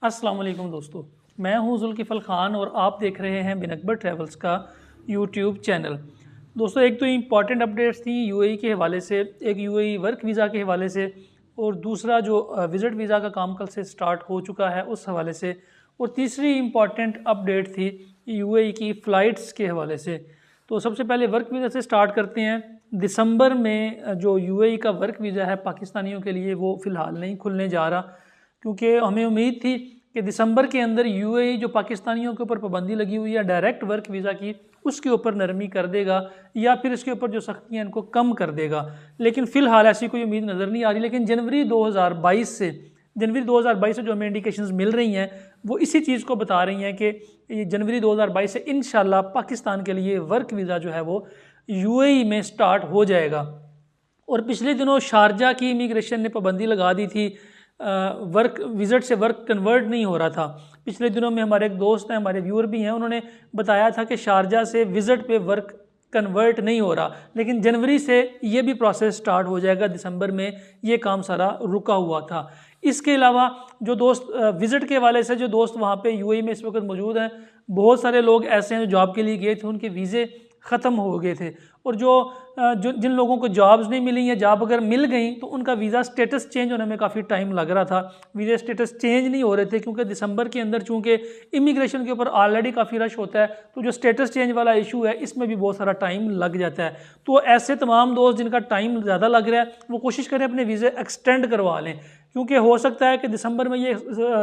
अस्सलाम वालेकुम दोस्तों, मैं हूं जुल्किफ़ल ख़ान और आप देख रहे हैं बिन अकबर ट्रैवल्स का यूट्यूब चैनल। दोस्तों, एक तो इम्पॉर्टेंट अपडेट्स थी यूएई के हवाले से, एक यूएई वर्क वीज़ा के हवाले से, और दूसरा जो विज़िट वीज़ा का काम कल से स्टार्ट हो चुका है उस हवाले से, और तीसरी इम्पॉर्टेंट अपडेट थी यूएई की फ़्लाइट्स के हवाले से। तो सबसे पहले वर्क वीज़ा से स्टार्ट करते हैं। दिसंबर में जो यूएई का वर्क वीज़ा है पाकिस्तानियों के लिए वो फ़िलहाल नहीं खुलने जा रहा, क्योंकि हमें उम्मीद थी कि दिसंबर के अंदर यूएई जो पाकिस्तानियों के ऊपर पाबंदी लगी हुई है डायरेक्ट वर्क वीज़ा की, उसके ऊपर नरमी कर देगा या फिर इसके ऊपर जो सख्तियाँ इनको कम कर देगा। लेकिन फ़िलहाल ऐसी कोई उम्मीद नज़र नहीं आ रही। लेकिन जनवरी 2022 से जो हमें इंडिकेशंस मिल रही हैं वो इसी चीज़ को बता रही हैं कि ये जनवरी 2022 से इंशाल्लाह पाकिस्तान के लिए वर्क वीज़ा जो है वो यूएई में स्टार्ट हो जाएगा। और पिछले दिनों शारजा की इमिग्रेशन ने पाबंदी लगा दी थी, वर्क विज़िट से वर्क कन्वर्ट नहीं हो रहा था। पिछले दिनों में हमारे एक दोस्त हैं, हमारे व्यूअर भी हैं, उन्होंने बताया था कि शारजा से विज़िट पे वर्क कन्वर्ट नहीं हो रहा, लेकिन जनवरी से ये भी प्रोसेस स्टार्ट हो जाएगा। दिसंबर में ये काम सारा रुका हुआ था। इसके अलावा जो दोस्त विज़िट के हवाले से जो दोस्त वहाँ पे यूएई में इस वक्त मौजूद हैं, बहुत सारे लोग ऐसे हैं जो जॉब के लिए गए थे, उनके वीज़े ख़त्म हो गए थे, और जिन लोगों को जॉब्स नहीं मिली या जॉब अगर मिल गई तो उनका वीज़ा स्टेटस चेंज होने में काफ़ी टाइम लग रहा था। वीज़ा स्टेटस चेंज नहीं हो रहे थे क्योंकि दिसंबर के अंदर चूँकि इमिग्रेशन के ऊपर ऑलरेडी काफ़ी रश होता है, तो जो स्टेटस चेंज वाला इशू है इसमें भी बहुत सारा टाइम लग जाता है। तो ऐसे तमाम दोस्त जिनका टाइम ज़्यादा लग रहा है वो कोशिश करें अपने वीज़े एक्सटेंड करवा लें, क्योंकि हो सकता है कि दिसंबर में ये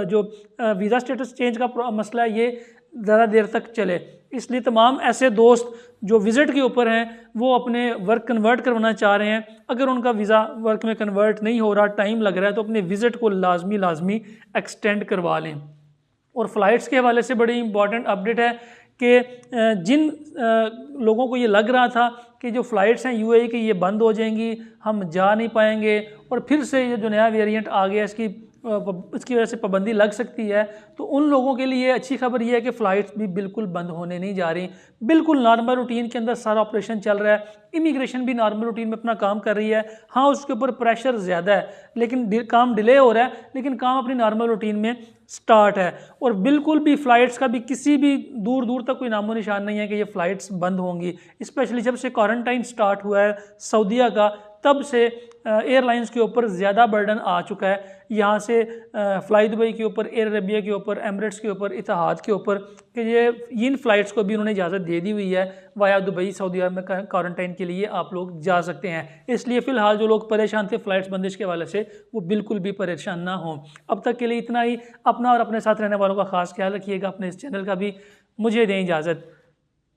जो वीज़ा स्टेटस चेंज का मसला है ये ज़्यादा देर तक चले। इसलिए तमाम ऐसे दोस्त जो विज़िट के ऊपर हैं वो अपने वर्क कन्वर्ट करवाना चाह रहे हैं, अगर उनका वीज़ा वर्क में कन्वर्ट नहीं हो रहा, टाइम लग रहा है, तो अपने विज़िट को लाजमी एक्सटेंड करवा लें। और फ़्लाइट्स के हवाले से बड़ी इंपॉर्टेंट अपडेट है कि जिन लोगों को ये लग रहा था कि जो फ़्लाइट्स हैं यूएई की ये बंद हो जाएंगी, हम जा नहीं पाएंगे, और फिर से ये जो नया वेरिएंट आ गया इसकी वजह से पाबंदी लग सकती है, तो उन लोगों के लिए अच्छी खबर यह है कि फ़्लाइट्स भी बिल्कुल बंद होने नहीं जा रही। बिल्कुल नॉर्मल रूटीन के अंदर सारा ऑपरेशन चल रहा है। इमिग्रेशन भी नॉर्मल रूटीन में अपना काम कर रही है। हाँ, उसके ऊपर प्रेशर ज़्यादा है, लेकिन काम डिले हो रहा है, लेकिन काम अपनी नॉर्मल रूटीन में स्टार्ट है। और बिल्कुल भी फ़्लाइट्स का भी किसी भी दूर तक कोई नामो निशान नहीं है कि ये फ़्लाइट्स बंद होंगी। स्पेशली जब से क्वारंटाइन स्टार्ट हुआ है सऊदीया का, तब से एयरलाइंस के ऊपर ज़्यादा बर्डन आ चुका है। यहाँ से फ़्लाई दुबई के ऊपर, एयर अरेबिया के ऊपर, एमिरेट्स के ऊपर, इतिहाद के ऊपर, कि ये इन फ़्लाइट्स को भी उन्होंने इजाज़त दे दी हुई है वाया दुबई सऊदी अरब में क्वारंटाइन के लिए आप लोग जा सकते हैं। इसलिए फ़िलहाल जो लोग परेशान थे फ़्लाइट्स बंदिश के हवाले से वो बिल्कुल भी परेशान ना हों। अब तक के लिए इतना ही। अपना और अपने साथ रहने वालों का ख़ास ख्याल रखिएगा। अपने इस चैनल का भी मुझे दें इजाज़त।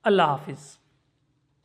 अल्लाह हाफिज़।